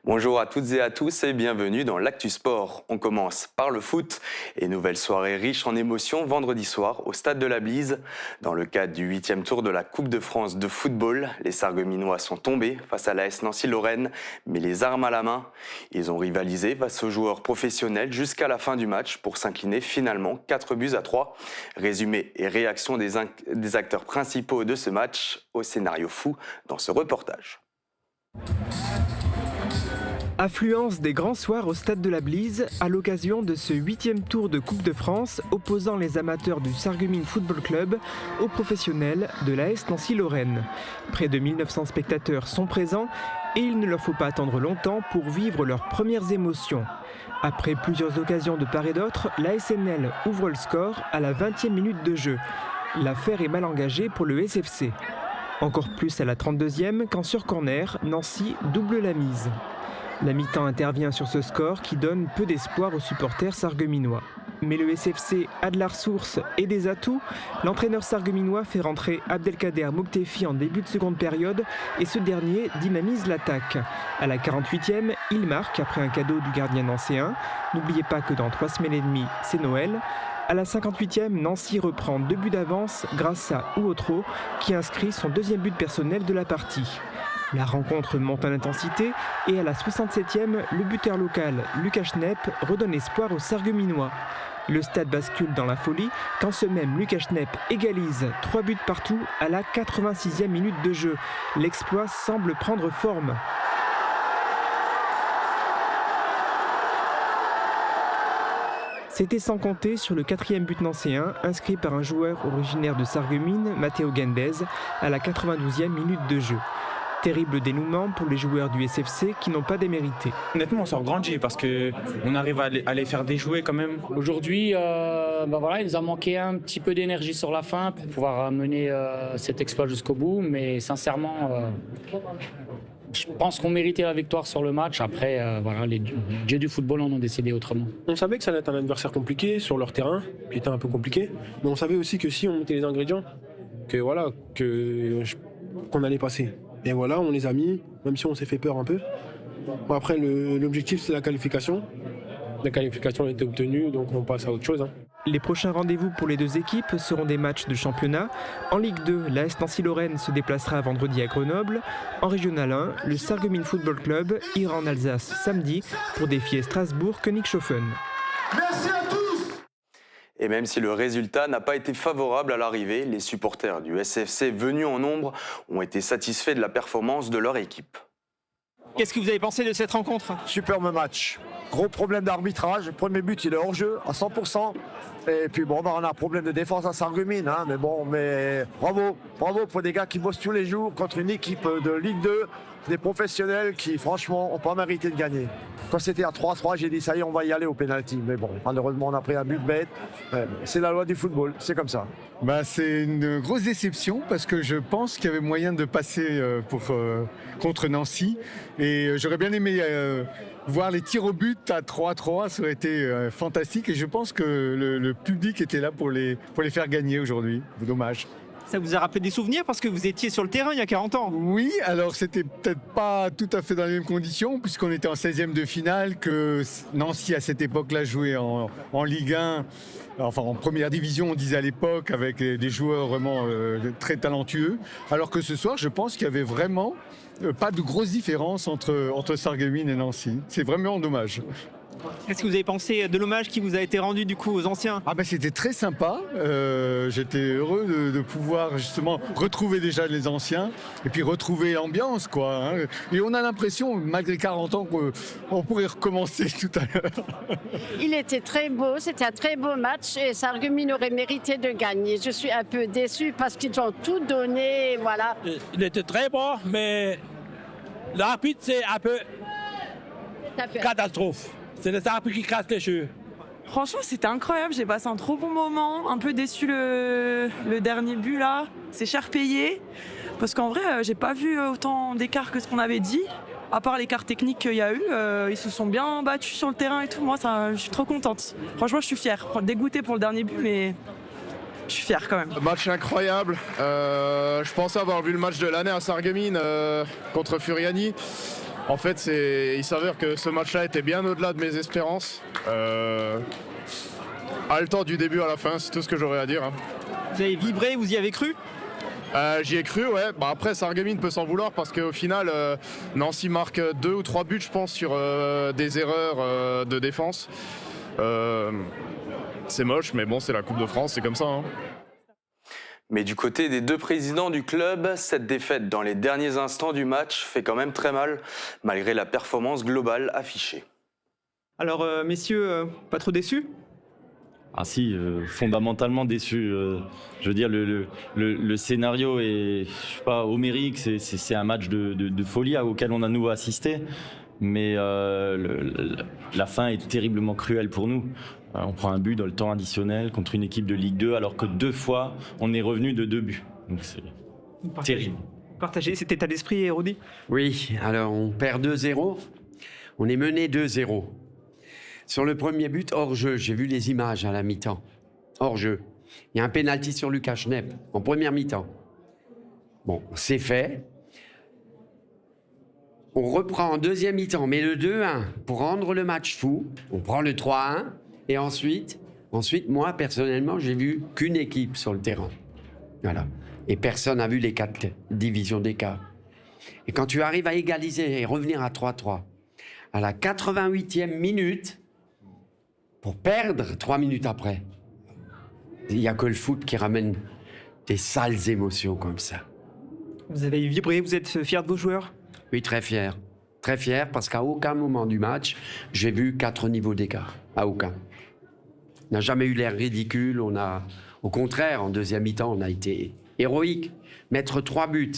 Bonjour à toutes et à tous et bienvenue dans l'Actu Sport. On commence par le foot et nouvelle soirée riche en émotions vendredi soir au Stade de la Blise. Dans le cadre du 8e tour de la Coupe de France de football, les Sarregueminois sont tombés face à l'AS Nancy-Lorraine, mais les armes à la main. Ils ont rivalisé face aux joueurs professionnels jusqu'à la fin du match pour s'incliner finalement 4-3. Résumé et réaction des acteurs principaux de ce match au scénario fou dans ce reportage. Affluence des grands soirs au Stade de la Blise à l'occasion de ce 8e tour de Coupe de France opposant les amateurs du Sarreguemines Football Club aux professionnels de l'AS Nancy-Lorraine. Près de 1900 spectateurs sont présents et il ne leur faut pas attendre longtemps pour vivre leurs premières émotions. Après plusieurs occasions de part et d'autre, l'ASNL ouvre le score à la 20e minute de jeu. L'affaire est mal engagée pour le SFC. Encore plus à la 32e quand sur corner, Nancy double la mise. La mi-temps intervient sur ce score qui donne peu d'espoir aux supporters sarregueminois. Mais le SFC a de la ressource et des atouts. L'entraîneur sarregueminois fait rentrer Abdelkader Moktefi en début de seconde période et ce dernier dynamise l'attaque. À la 48e, il marque après un cadeau du gardien nancéen. N'oubliez pas que dans 3 semaines et demie, c'est Noël. À la 58e, Nancy reprend 2 buts d'avance grâce à Ouotro qui inscrit son 2e but personnel de la partie. La rencontre monte en intensité et à la 67e, le buteur local, Lucas Schnepp, redonne espoir aux Sarregueminois. Le stade bascule dans la folie quand ce même Lucas Schnepp égalise 3 buts partout à la 86e minute de jeu. L'exploit semble prendre forme. C'était sans compter sur le 4e but nancéen, inscrit par un joueur originaire de Sarreguemines, Matteo Gendez, à la 92e minute de jeu. Terrible dénouement pour les joueurs du SFC qui n'ont pas démérité. Honnêtement, on sort grandi parce qu'on arrive à les faire déjouer quand même. Aujourd'hui, il nous a manqué un petit peu d'énergie sur la fin pour pouvoir mener cet exploit jusqu'au bout. Mais sincèrement, je pense qu'on méritait la victoire sur le match. Après, les dieux du football en ont décidé autrement. On savait que ça allait être un adversaire compliqué sur leur terrain, qui était un peu compliqué. Mais on savait aussi que si on mettait les ingrédients, qu'on allait passer. Et voilà, on les a mis, même si on s'est fait peur un peu. Bon, après, l'objectif, c'est la qualification. La qualification a été obtenue, donc on passe à autre chose. Les prochains rendez-vous pour les deux équipes seront des matchs de championnat. En Ligue 2, l'AS Nancy-Lorraine se déplacera vendredi à Grenoble. En Régional 1, le Sarreguemines Football Club ira en Alsace samedi pour défier Strasbourg-Königshofen. Merci à tous! Et même si le résultat n'a pas été favorable à l'arrivée, les supporters du SFC venus en nombre ont été satisfaits de la performance de leur équipe. Qu'est-ce que vous avez pensé de cette rencontre ? Superbe match. Gros problème d'arbitrage. Le premier but, il est hors jeu à 100%. Et puis on a un problème de défense à Sarreguemines. Mais bravo pour des gars qui bossent tous les jours contre une équipe de Ligue 2, des professionnels qui franchement n'ont pas mérité de gagner. Quand c'était à 3-3, j'ai dit ça y est, on va y aller au pénalty. Mais bon, malheureusement, on a pris un but bête. C'est la loi du football, c'est comme ça. C'est une grosse déception parce que je pense qu'il y avait moyen de passer contre Nancy. Et j'aurais bien aimé voir les tirs au but à 3-3, ça aurait été fantastique. Et je pense que le public était là pour les faire gagner aujourd'hui. Dommage. Ça vous a rappelé des souvenirs parce que vous étiez sur le terrain il y a 40 ans. Oui, alors c'était peut-être pas tout à fait dans les mêmes conditions puisqu'on était en 16e de finale, que Nancy à cette époque-là jouait en Ligue 1, enfin en première division on disait à l'époque, avec des joueurs vraiment très talentueux. Alors que ce soir je pense qu'il y avait vraiment pas de grosse différence entre Sarreguemines et Nancy. C'est vraiment dommage. Qu'est-ce que vous avez pensé de l'hommage qui vous a été rendu du coup aux anciens ? C'était très sympa, j'étais heureux de pouvoir justement retrouver déjà les anciens et puis retrouver l'ambiance quoi. Et on a l'impression, malgré 40 ans, qu'on pourrait recommencer tout à l'heure. Il était très beau, c'était un très beau match et Sarreguemines aurait mérité de gagner. Je suis un peu déçue parce qu'ils ont tout donné, voilà. Il était très bon, mais l'arbitre c'est un peu catastrophe. C'est les arbitres qui cassent les cheveux. Franchement, c'était incroyable. J'ai passé un trop bon moment. Un peu déçu le dernier but là. C'est cher payé. Parce qu'en vrai, j'ai pas vu autant d'écart que ce qu'on avait dit. À part l'écart technique qu'il y a eu, ils se sont bien battus sur le terrain et tout. Moi, je suis trop contente. Franchement, je suis fière. Dégoûtée pour le dernier but, mais je suis fier quand même. Match incroyable. Je pensais avoir vu le match de l'année à Sarreguemines contre Furiani. En fait, il s'avère que ce match-là était bien au-delà de mes espérances. Haletant du début à la fin, c'est tout ce que j'aurais à dire. Vous avez vibré, vous y avez cru? J'y ai cru, ouais. Après, Sarreguemines peut s'en vouloir parce qu'au final, Nancy marque 2 ou 3 buts, je pense, sur des erreurs de défense. C'est moche, mais bon, c'est la Coupe de France, c'est comme ça. Mais du côté des deux présidents du club, cette défaite dans les derniers instants du match fait quand même très mal, malgré la performance globale affichée. Alors, messieurs, pas trop déçus? Ah si, fondamentalement déçu. Je veux dire, le scénario est, je sais pas, homérique. C'est un match de folie auquel on a nous assisté. Mais la fin est terriblement cruelle pour nous. On prend un but dans le temps additionnel contre une équipe de Ligue 2, alors que 2 fois, on est revenu de 2 buts. Donc c'est terrible. Partagez cet état d'esprit, Rodi? Oui, alors on perd 2-0. On est mené 2-0. Sur le premier but, hors-jeu, j'ai vu les images à la mi-temps. Hors-jeu. Il y a un pénalty sur Lucas Schnepp, en première mi-temps. Bon, c'est fait. On reprend en deuxième mi-temps, mais le 2-1, pour rendre le match fou, on prend le 3-1, et ensuite, moi, personnellement, j'ai vu qu'une équipe sur le terrain. Voilà. Et personne n'a vu les 4 divisions d'écart. Et quand tu arrives à égaliser et revenir à 3-3, à la 88e minute, pour perdre 3 minutes après, il n'y a que le foot qui ramène des sales émotions comme ça. Vous avez vibré, vous êtes fiers de vos joueurs? Oui, très fier. Très fier parce qu'à aucun moment du match, j'ai vu 4 niveaux d'écart. À aucun. On n'a jamais eu l'air ridicule. Au contraire, en deuxième mi-temps, on a été héroïque. Mettre 3 buts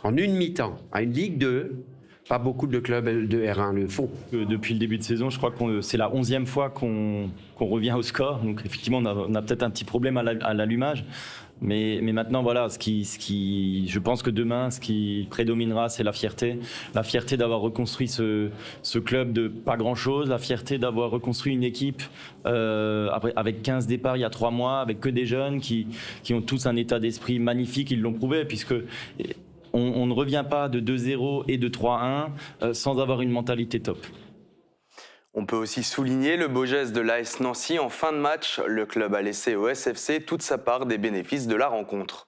en une mi-temps à une Ligue 2, pas beaucoup de clubs de R1 le font. Depuis le début de saison, je crois que c'est la 11e fois qu'on revient au score. Donc effectivement, on a peut-être un petit problème à l'allumage. Mais maintenant, voilà, je pense que demain, ce qui prédominera, c'est la fierté. La fierté d'avoir reconstruit ce club de pas grand-chose. La fierté d'avoir reconstruit une équipe avec 15 départs il y a 3 mois, avec que des jeunes qui ont tous un état d'esprit magnifique. Ils l'ont prouvé, puisque on ne revient pas de 2-0 et de 3-1 sans avoir une mentalité top. On peut aussi souligner le beau geste de l'AS Nancy en fin de match. Le club a laissé au SFC toute sa part des bénéfices de la rencontre.